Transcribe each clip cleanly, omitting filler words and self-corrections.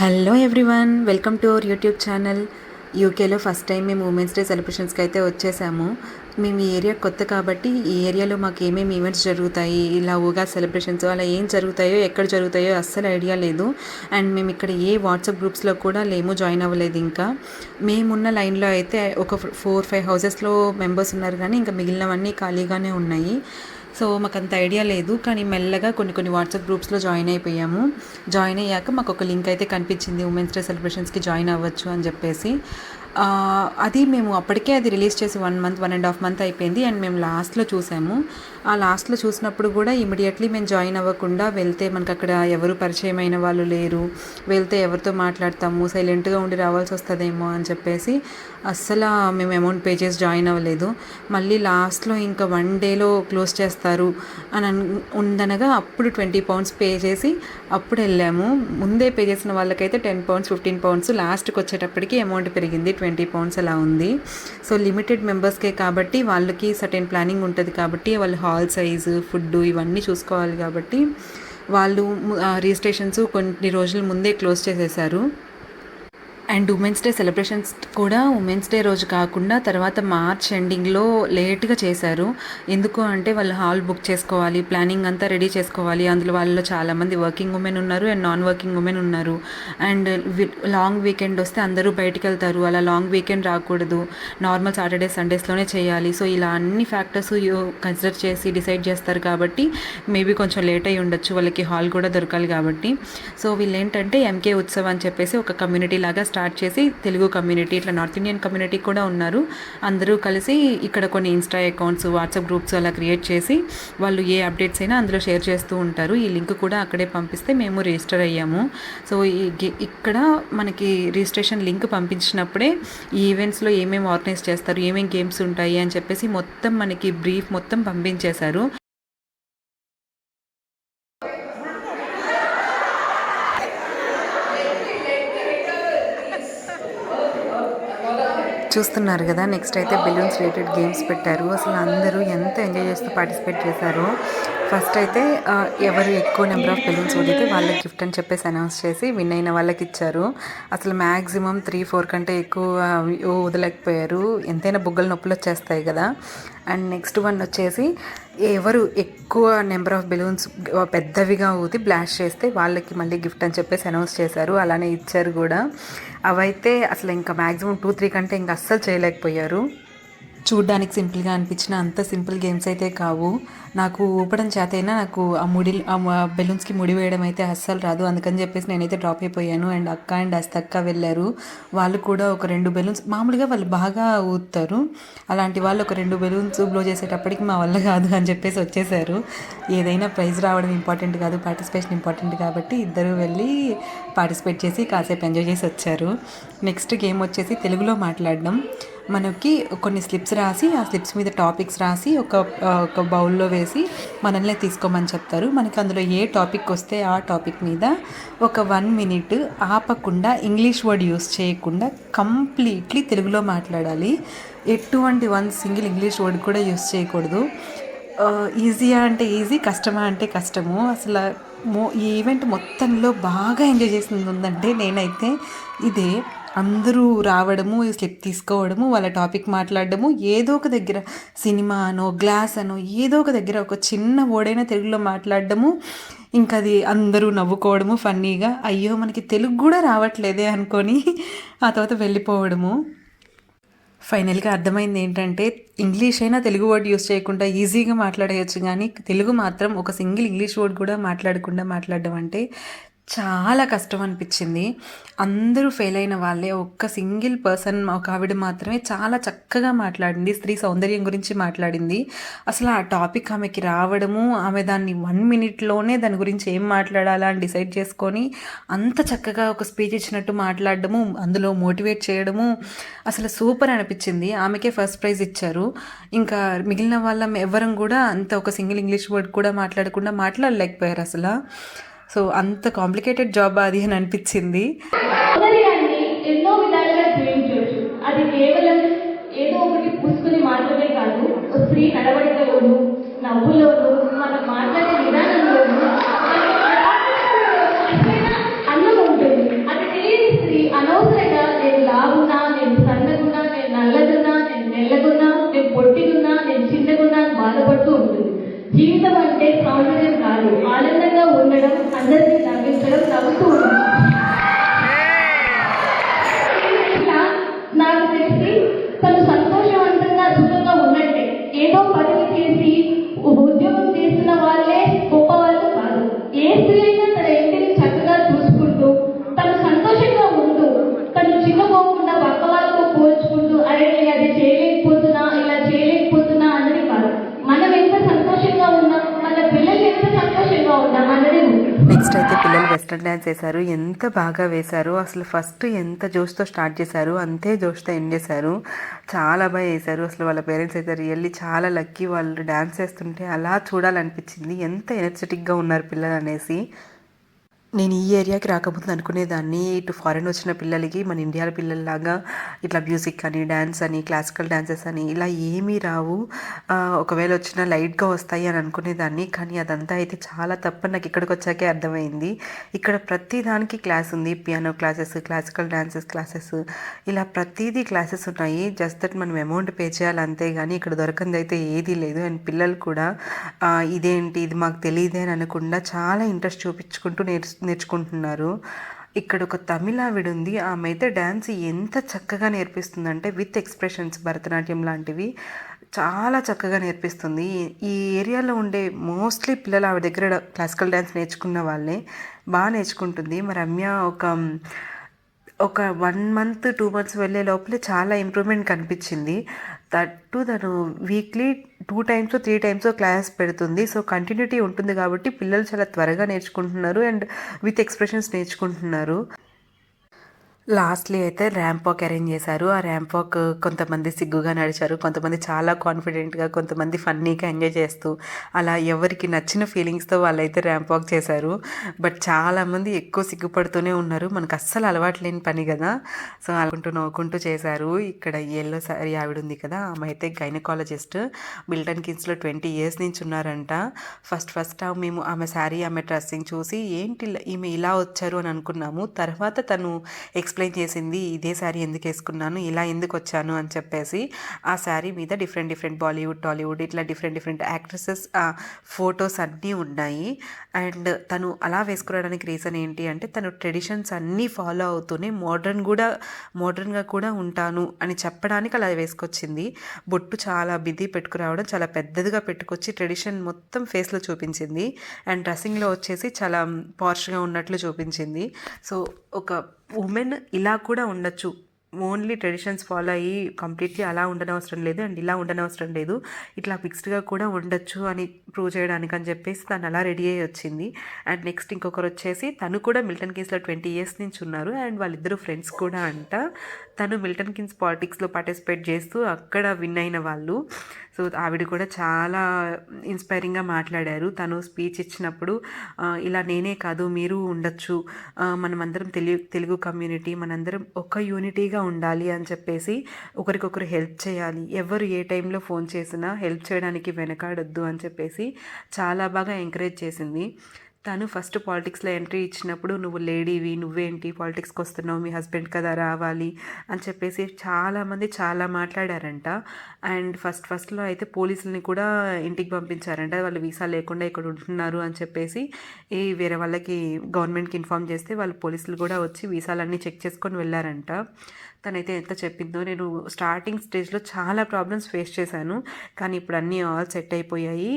Hello everyone, welcome to our YouTube channel. యూకేలో first time మేము women's day సెలబ్రేషన్స్కి అయితే వచ్చేసాము. మేము ఈ ఏరియా కొత్త కాబట్టి ఈ ఏరియాలో మాకు ఏమేమి ఈవెంట్స్ జరుగుతాయి, ఇలా ఉగాది సెలబ్రేషన్స్ అలా ఏం జరుగుతాయో ఎక్కడ జరుగుతాయో అస్సలు ఐడియా లేదు. అండ్ మేము ఇక్కడ ఏ వాట్సాప్ గ్రూప్స్లో కూడా లేము, జాయిన్ అవ్వలేదు. ఇంకా మేమున్న లైన్లో అయితే ఒక 4-5 హౌసెస్లో మెంబర్స్ ఉన్నారు, కానీ ఇంకా మిగిలినవన్నీ ఖాళీగానే ఉన్నాయి. సో మాకు అంత ఐడియా లేదు, కానీ మెల్లగా కొన్ని వాట్సాప్ గ్రూప్స్లో జాయిన్ అయిపోయాము. జాయిన్ అయ్యాక మాకు ఒక లింక్ అయితే కనిపించింది, ఉమెన్స్ డే సెలబ్రేషన్స్కి జాయిన్ అవ్వచ్చు అని చెప్పేసి. అది మేము అప్పటికే అది రిలీజ్ చేసి 1.5 మంత్ అయిపోయింది. అండ్ మేము లాస్ట్లో చూసాము. ఆ లాస్ట్లో చూసినప్పుడు కూడా ఇమీడియట్లీ మేము జాయిన్ అవ్వకుండా వెళ్తే మనకు అక్కడ ఎవరు పరిచయమైన వాళ్ళు లేరు, వెళ్తే ఎవరితో మాట్లాడతాము, సైలెంట్గా ఉండి రావాల్సి వస్తుందేమో అని చెప్పేసి అస్సలు మేము అమౌంట్ పే చేసి జాయిన్ అవ్వలేదు. మళ్ళీ లాస్ట్లో ఇంకా 1 డేలో క్లోజ్ చేస్తారు అని ఉందనగా అప్పుడు £20 పే చేసి అప్పుడు వెళ్ళాము. ముందే పే చేసిన వాళ్ళకైతే £10, £15, లాస్ట్కి వచ్చేటప్పటికి అమౌంట్ పెరిగింది, £20 అలా ఉంది. సో లిమిటెడ్ మెంబర్స్కే కాబట్టి వాళ్ళకి సర్టెన్ ప్లానింగ్ ఉంటుంది, కాబట్టి వాళ్ళు హాల్ సైజు, ఫుడ్ ఇవన్నీ చూసుకోవాలి, కాబట్టి వాళ్ళు రిజిస్ట్రేషన్స్ కొన్ని రోజుల ముందే క్లోజ్ చేసేసారు. అండ్ ఉమెన్స్ డే సెలబ్రేషన్స్ కూడా ఉమెన్స్ డే రోజు కాకుండా తర్వాత మార్చ్ ఎండింగ్లో లేట్గా చేశారు. ఎందుకు అంటే వాళ్ళు హాల్ బుక్ చేసుకోవాలి, ప్లానింగ్ అంతా రెడీ చేసుకోవాలి. అందులో వాళ్ళలో చాలామంది వర్కింగ్ ఉమెన్ ఉన్నారు అండ్ నాన్ వర్కింగ్ ఉమెన్ ఉన్నారు. అండ్ లాంగ్ వీకెండ్ వస్తే అందరూ బయటికి వెళ్తారు, అలా లాంగ్ వీకెండ్ రాకూడదు, నార్మల్ సాటర్డే సండేస్లోనే చేయాలి. సో ఇలా అన్ని ఫ్యాక్టర్స్ కన్సిడర్ చేసి డిసైడ్ చేస్తారు, కాబట్టి మేబీ కొంచెం లేట్ అయ్యి ఉండొచ్చు, వాళ్ళకి హాల్ కూడా దొరకాలి కాబట్టి. సో వీళ్ళు ఏంటంటే ఎంకే ఉత్సవ్ అని చెప్పేసి ఒక కమ్యూనిటీ లాగా స్టార్ట్ చేసి, తెలుగు కమ్యూనిటీ, ఇట్లా నార్త్ ఇండియన్ కమ్యూనిటీ కూడా ఉన్నారు, అందరూ కలిసి ఇక్కడ కొన్ని ఇన్స్టా అకౌంట్స్, వాట్సాప్ గ్రూప్స్ అలా క్రియేట్ చేసి వాళ్ళు ఏ అప్డేట్స్ అయినా అందులో షేర్ చేస్తూ ఉంటారు. ఈ లింక్ కూడా అక్కడే పంపిస్తే మేము రిజిస్టర్ అయ్యాము. సో ఇక్కడ మనకి రిజిస్ట్రేషన్ లింక్ పంపించినప్పుడే ఈ ఈవెంట్స్లో ఏమేమి ఆర్గనైజ్ చేస్తారు, ఏమేమి గేమ్స్ ఉంటాయి అని చెప్పేసి మొత్తం మనకి బ్రీఫ్ మొత్తం పంపించేశారు. చూస్తున్నారు కదా, నెక్స్ట్ అయితే బెలూన్స్ రిలేటెడ్ గేమ్స్ పెట్టారు. అసలు అందరూ ఎంత ఎంజాయ్ చేస్తూ పార్టిసిపేట్ చేశారో. ఫస్ట్ అయితే ఎవరు ఎక్కువ నెంబర్ ఆఫ్ బెలూన్స్ వదిలితే వాళ్ళకి గిఫ్ట్ అని చెప్పేసి అనౌన్స్ చేసి విన్ అయిన వాళ్ళకి ఇచ్చారు. అసలు మ్యాక్సిమం 3-4 కంటే ఎక్కువ వదలకపోయారు, ఎంతైనా బుగ్గలు నొప్పులు వచ్చేస్తాయి కదా. అండ్ నెక్స్ట్ వన్ వచ్చేసి ఎవరు ఎక్కువ నెంబర్ ఆఫ్ బెలూన్స్ పెద్దవిగా ఊది బ్లాస్ట్ చేస్తే వాళ్ళకి మళ్ళీ గిఫ్ట్ అని చెప్పేసి అనౌన్స్ చేశారు, అలానే ఇచ్చారు కూడా. అవైతే అసలు ఇంకా మ్యాక్సిమం 2-3 కంటే ఇంకా అస్సలు చేయలేకపోయారు. చూడ్డానికి సింపుల్గా అనిపించిన అంత సింపుల్ గేమ్స్ అయితే కావు. నాకు ఊపడం చేతైనా నాకు ఆ బెలూన్స్కి ముడి వేయడం అయితే అస్సలు రాదు, అందుకని చెప్పేసి నేనైతే డ్రాప్ అయిపోయాను. అండ్ అక్క అండ్ అస్తక్క వెళ్ళారు, వాళ్ళు కూడా ఒక 2 బెలూన్స్, మామూలుగా వాళ్ళు బాగా ఊదుతారు, అలాంటి వాళ్ళు ఒక 2 బెలూన్స్ బ్లో చేసేటప్పటికి మా వల్ల కాదు అని చెప్పేసి వచ్చేసారు. ఏదైనా ప్రైజ్ రావడం ఇంపార్టెంట్ కాదు, పార్టిసిపేషన్ ఇంపార్టెంట్, కాబట్టి ఇద్దరు వెళ్ళి పార్టిసిపేట్ చేసి కాసేపు ఎంజాయ్ చేసి వచ్చారు. నెక్స్ట్ గేమ్ వచ్చేసి తెలుగులో మాట్లాడడం. మనకి కొన్ని స్లిప్స్ రాసి, ఆ స్లిప్స్ మీద టాపిక్స్ రాసి ఒక బౌల్లో వేసి మనల్ని తీసుకోమని చెప్తారు. మనకి అందులో ఏ టాపిక్ వస్తే ఆ టాపిక్ మీద ఒక 1 మినిట్ ఆపకుండా ఇంగ్లీష్ వర్డ్ యూస్ చేయకుండా కంప్లీట్లీ తెలుగులో మాట్లాడాలి. ఎటువంటి సింగిల్ ఇంగ్లీష్ వర్డ్ కూడా యూస్ చేయకూడదు. ఈజీయా అంటే ఈజీ, కష్టమా అంటే కష్టము. అసలు ఈ ఈవెంట్ మొత్తంలో బాగా ఎంజాయ్ చేసింది ఉందంటే నేనైతే ఇదే. అందరూ రావడము, స్లిప్ తీసుకోవడము, వాళ్ళ టాపిక్ మాట్లాడడము, ఏదో ఒక దగ్గర సినిమా అనో గ్లాస్ అనో ఏదో ఒక దగ్గర ఒక చిన్న ఓడైనా తెలుగులో మాట్లాడడము, ఇంకా అది అందరూ నవ్వుకోవడము ఫన్నీగా, అయ్యో మనకి తెలుగు కూడా రావట్లేదే అనుకొని ఆ తర్వాత వెళ్ళిపోవడము. ఫైనల్గా అర్థమైంది ఏంటంటే, ఇంగ్లీష్ అయినా తెలుగు వర్డ్ యూస్ చేయకుండా ఈజీగా మాట్లాడేయచ్చు, కానీ తెలుగు మాత్రం ఒక సింగిల్ ఇంగ్లీష్ వర్డ్ కూడా మాట్లాడకుండా మాట్లాడడం అంటే చాలా కష్టం అనిపించింది. అందరూ ఫెయిల్ అయిన వాళ్ళే, ఒక్క సింగిల్ పర్సన్, ఒక ఆవిడ మాత్రమే చాలా చక్కగా మాట్లాడింది, స్త్రీ సౌందర్యం గురించి మాట్లాడింది. అసలు ఆ టాపిక్ ఆమెకి రావడము, ఆమె దాన్ని 1 మినిట్లోనే దాని గురించి ఏం మాట్లాడాలా అని డిసైడ్ చేసుకొని అంత చక్కగా ఒక స్పీచ్ ఇచ్చినట్టు మాట్లాడడము, అందులో మోటివేట్ చేయడము, అసలు సూపర్ అనిపించింది. ఆమెకే ఫస్ట్ ప్రైజ్ ఇచ్చారు. ఇంకా మిగిలిన వాళ్ళం ఎవరం కూడా అంత ఒక సింగిల్ ఇంగ్లీష్ వర్డ్ కూడా మాట్లాడలేకపోయారు అసలు. సో అంత కాంప్లికేటెడ్ జాబ్ అది అని అనిపించింది. ఎన్నో విధాలుగా జీవించవచ్చు. అది కేవలం ఏదో ఒకటి పుస్తకని మాత్రమే కాదు, స్త్రీ నడవడికలోను, నవ్వులోను, మనం మాట్లాడే విధానంలోను అన్నం ఉంటుంది. అది వెస్ట్రన్ డ్యాన్స్ వేశారు. ఎంత బాగా వేశారో అసలు. ఫస్ట్ ఎంత జోష్తో స్టార్ట్ చేశారు అంతే జోష్తో ఎండ్ చేశారు. చాలా బాగా వేశారు. అసలు వాళ్ళ పేరెంట్స్ అయితే రియల్లీ చాలా లక్కీ. వాళ్ళు డ్యాన్స్ వేస్తుంటే అలా చూడాలనిపించింది. ఎంత ఎనర్జెటిక్గా ఉన్నారు పిల్లలు అనేసి. నేను ఈ ఏరియాకి రాకముందు అనుకునేదాన్ని, ఇటు ఫారెన్ వచ్చిన పిల్లలకి మన ఇండియాల పిల్లల్లాగా ఇట్లా మ్యూజిక్ అని, డ్యాన్స్ అని, క్లాసికల్ డాన్సెస్ అని ఇలా ఏమీ రావు, ఒకవేళ వచ్చినా లైట్గా వస్తాయి అని అనుకునేదాన్ని. కానీ అదంతా అయితే చాలా తప్పని నాకు ఇక్కడికి వచ్చాకే అర్థమైంది. ఇక్కడ ప్రతి దానికి క్లాస్ ఉంది. Piano classes, classical dances classes, ఇలా ప్రతిదీ క్లాసెస్ ఉన్నాయి. జస్ట్ దట్ మనం అమౌంట్ పే చేయాలి అంతే. కానీ ఇక్కడ దొరకంది అయితే ఏదీ లేదు. అండ్ పిల్లలు కూడా ఇదేంటి, ఇది మాకు తెలియదే అని అనకుండా చాలా ఇంట్రెస్ట్ చూపించుకుంటూ నేర్చుకుంటున్నారు. ఇక్కడ ఒక తమిళ ఆవిడ ఉంది. ఆమె అయితే డ్యాన్స్ ఎంత చక్కగా నేర్పిస్తుందంటే విత్ ఎక్స్ప్రెషన్స్, భరతనాట్యం లాంటివి చాలా చక్కగా నేర్పిస్తుంది. ఈ ఏరియాలో ఉండే మోస్ట్లీ పిల్లలు ఆవిడ దగ్గర క్లాసికల్ డ్యాన్స్ నేర్చుకున్న వాళ్ళే. బాగా నేర్చుకుంటుంది. మా రమ్య ఒక 1 month 2 months వెళ్ళే లోపలే చాలా ఇంప్రూవ్మెంట్ కనిపించింది. తను వీక్లీ 2 times 3 times క్లాస్ పెడుతుంది. సో కంటిన్యూటీ ఉంటుంది కాబట్టి పిల్లలు చాలా త్వరగా నేర్చుకుంటున్నారు అండ్ విత్ ఎక్స్ప్రెషన్స్ నేర్చుకుంటున్నారు. లాస్ట్లీ అయితే ర్యాంప్ వాక్ అరేంజ్ చేశారు. ఆ ర్యాంప్ వాక్ కొంతమంది సిగ్గుగా నడిచారు, కొంతమంది చాలా కాన్ఫిడెంట్గా, కొంతమంది ఫన్నీగా ఎంజాయ్ చేస్తూ, అలా ఎవరికి నచ్చిన ఫీలింగ్స్తో వాళ్ళైతే ర్యాంప్ వాక్ చేశారు. బట్ చాలామంది ఎక్కువ సిగ్గుపడుతూనే ఉన్నారు. మనకు అస్సలు అలవాటు లేని పని కదా. సో నవ్వుకుంటూ చేశారు. ఇక్కడ ఎల్లో సారీ ఆవిడ ఉంది కదా, ఆమె అయితే గైనకాలజిస్ట్. మిల్టన్ కిన్స్లో 20 years నుంచి ఉన్నారంట. ఫస్ట్ మేము ఆమె శారీ, ఆమె డ్రెస్సింగ్ చూసి ఏంటి ఈమె ఇలా వచ్చారు అని అనుకున్నాము. తర్వాత తను ఎక్స్ప్లెయిన్ చేసింది, ఇదే శారీ ఎందుకు వేసుకున్నాను, ఇలా ఎందుకు వచ్చాను అని చెప్పేసి. ఆ శారీ మీద డిఫరెంట్ బాలీవుడ్, టాలీవుడ్ ఇట్లా డిఫరెంట్ యాక్ట్రెసెస్ ఫొటోస్ అన్నీ ఉన్నాయి. అండ్ తను అలా వేసుకురావడానికి రీజన్ ఏంటి అంటే, తను ట్రెడిషన్స్ అన్నీ ఫాలో అవుతూనే మోడర్న్గా కూడా ఉంటాను అని చెప్పడానికి అలా వేసుకొచ్చింది. బొట్టు చాలా బిజీ పెట్టుకురావడం, చాలా పెద్దదిగా పెట్టుకొచ్చి ట్రెడిషన్ మొత్తం ఫేస్లో చూపించింది. అండ్ డ్రెస్సింగ్లో వచ్చేసి చాలా పార్ష్గా ఉన్నట్లు చూపించింది. సో ఒక ఉమెన్ ఇలా కూడా ఉండొచ్చు, ఓన్లీ ట్రెడిషన్స్ ఫాలో అయ్యి కంప్లీట్లీ అలా ఉండనవసరం లేదు అండ్ ఇలా ఉండనవసరం లేదు, ఇట్లా ఫిక్స్డ్గా కూడా ఉండొచ్చు అని ప్రూవ్ చేయడానికి అని చెప్పేసి తను అలా రెడీ అయ్యి వచ్చింది. అండ్ నెక్స్ట్ ఇంకొకరు వచ్చేసి తను కూడా మిల్టన్ కిన్స్లో 20 years నుంచి ఉన్నారు అండ్ వాళ్ళిద్దరు ఫ్రెండ్స్ కూడా అంట. తను మిల్టన్ కిన్స్ పాలిటిక్స్లో పార్టిసిపేట్ చేస్తూ అక్కడ విన్ అయిన వాళ్ళు. సో ఆవిడ కూడా చాలా ఇన్స్పైరింగ్గా మాట్లాడారు. తను స్పీచ్ ఇచ్చినప్పుడు ఇలా నేనే కాదు మీరు ఉండొచ్చు, మనమందరం తెలుగు కమ్యూనిటీ మనందరం ఒక యూనిటీగా ఉండాలి అని చెప్పేసి, ఒకరికొకరు హెల్ప్ చేయాలి, ఎవరు ఏ టైంలో ఫోన్ చేసినా హెల్ప్ చేయడానికి వెనకాడొద్దు అని చెప్పేసి చాలా బాగా ఎంకరేజ్ చేసింది. తను ఫస్ట్ పాలిటిక్స్లో ఎంట్రీ ఇచ్చినప్పుడు, నువ్వు లేడీవి, నువ్వేంటి పాలిటిక్స్కి వస్తున్నావు, మీ హస్బెండ్ కదా రావాలి అని చెప్పేసి చాలామంది చాలా మాట్లాడారంట. అండ్ ఫస్ట్లో అయితే పోలీసులని కూడా ఇంటికి పంపించారంట, వాళ్ళు వీసా లేకుండా ఇక్కడ ఉంటున్నారు అని చెప్పేసి. వేరే వాళ్ళకి గవర్నమెంట్కి ఇన్ఫామ్ చేస్తే వాళ్ళు పోలీసులు కూడా వచ్చి వీసాలన్నీ చెక్ చేసుకొని వెళ్ళారంట. తనైతే ఎంత చెప్పిందో, నేను స్టార్టింగ్ స్టేజ్లో చాలా ప్రాబ్లమ్స్ ఫేస్ చేశాను కానీ ఇప్పుడు అన్నీ ఆల్ సెట్ అయిపోయాయి,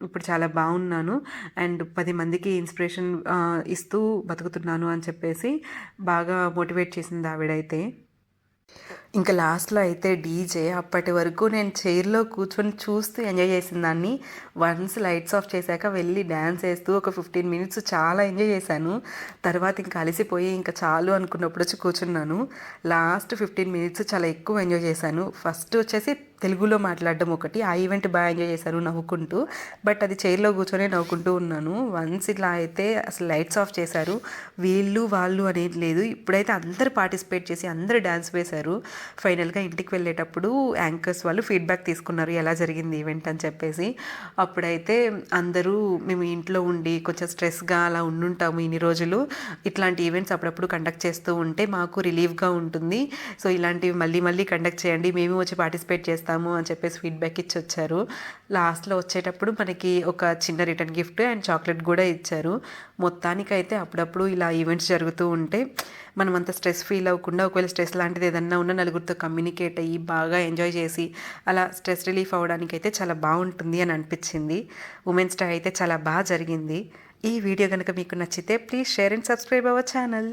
ఇప్పుడు చాలా బాగున్నాను అండ్ 10 మందికి ఇన్స్పిరేషన్ ఇస్తూ బతుకుతున్నాను అని చెప్పేసి బాగా మోటివేట్ చేసింది ఆవిడైతే. ఇంకా లాస్ట్లో అయితే డీజే, అప్పటి వరకు నేను చైర్లో కూర్చొని చూస్తూ ఎంజాయ్ చేసిన దాన్ని, వన్స్ లైట్స్ ఆఫ్ చేశాక వెళ్ళి డ్యాన్స్ వేస్తూ ఒక 15 minutes చాలా ఎంజాయ్ చేశాను. తర్వాత ఇంకా అలసిపోయి ఇంకా చాలు అనుకున్నప్పుడు వచ్చి కూర్చున్నాను. లాస్ట్ 15 minutes చాలా ఎక్కువ ఎంజాయ్ చేశాను. ఫస్ట్ వచ్చేసి తెలుగులో మాట్లాడడం ఒకటి, ఆ ఈవెంట్ బాగా ఎంజాయ్ చేశాను నవ్వుకుంటూ. బట్ అది చైర్లో కూర్చొని నవ్వుకుంటూ ఉన్నాను. వన్స్ ఇలా అయితే అసలు లైట్స్ ఆఫ్ చేశారు, వీళ్ళు వాళ్ళు అనేది లేదు. ఇప్పుడైతే అందరూ పార్టిసిపేట్ చేసి అందరూ డ్యాన్స్ వేశారు. ఫైనల్గా ఇంటికి వెళ్ళేటప్పుడు యాంకర్స్ వాళ్ళు ఫీడ్బ్యాక్ తీసుకున్నారు ఎలా జరిగింది ఈవెంట్ అని చెప్పేసి. అప్పుడైతే అందరూ మేము ఇంట్లో ఉండి కొంచెం స్ట్రెస్గా అలా ఉండుంటాము ఇన్ని రోజులు, ఇట్లాంటి ఈవెంట్స్ అప్పుడప్పుడు కండక్ట్ చేస్తూ ఉంటే మాకు రిలీఫ్గా ఉంటుంది, సో ఇలాంటివి మళ్ళీ కండక్ట్ చేయండి, మేము వచ్చి పార్టిసిపేట్ చేస్తాము అని చెప్పేసి ఫీడ్బ్యాక్ ఇచ్చి వచ్చారు. లాస్ట్లో వచ్చేటప్పుడు మనకి ఒక చిన్న రిటర్న్ గిఫ్ట్ అండ్ చాక్లెట్ కూడా ఇచ్చారు. మొత్తానికైతే అప్పుడప్పుడు ఇలా ఈవెంట్స్ జరుగుతూ ఉంటే మనం అంత స్ట్రెస్ ఫీల్ అవ్వకుండా, ఒకవేళ స్ట్రెస్ లాంటిది ఏదన్నా ఉన్నా నలుగురితో కమ్యూనికేట్ అయ్యి బాగా ఎంజాయ్ చేసి అలా స్ట్రెస్ రిలీఫ్ అవ్వడానికి అయితే చాలా బాగుంటుంది అని అనిపించింది. ఉమెన్స్ డే అయితే చాలా బాగా జరిగింది. ఈ వీడియో కనుక మీకు నచ్చితే please share and subscribe our channel.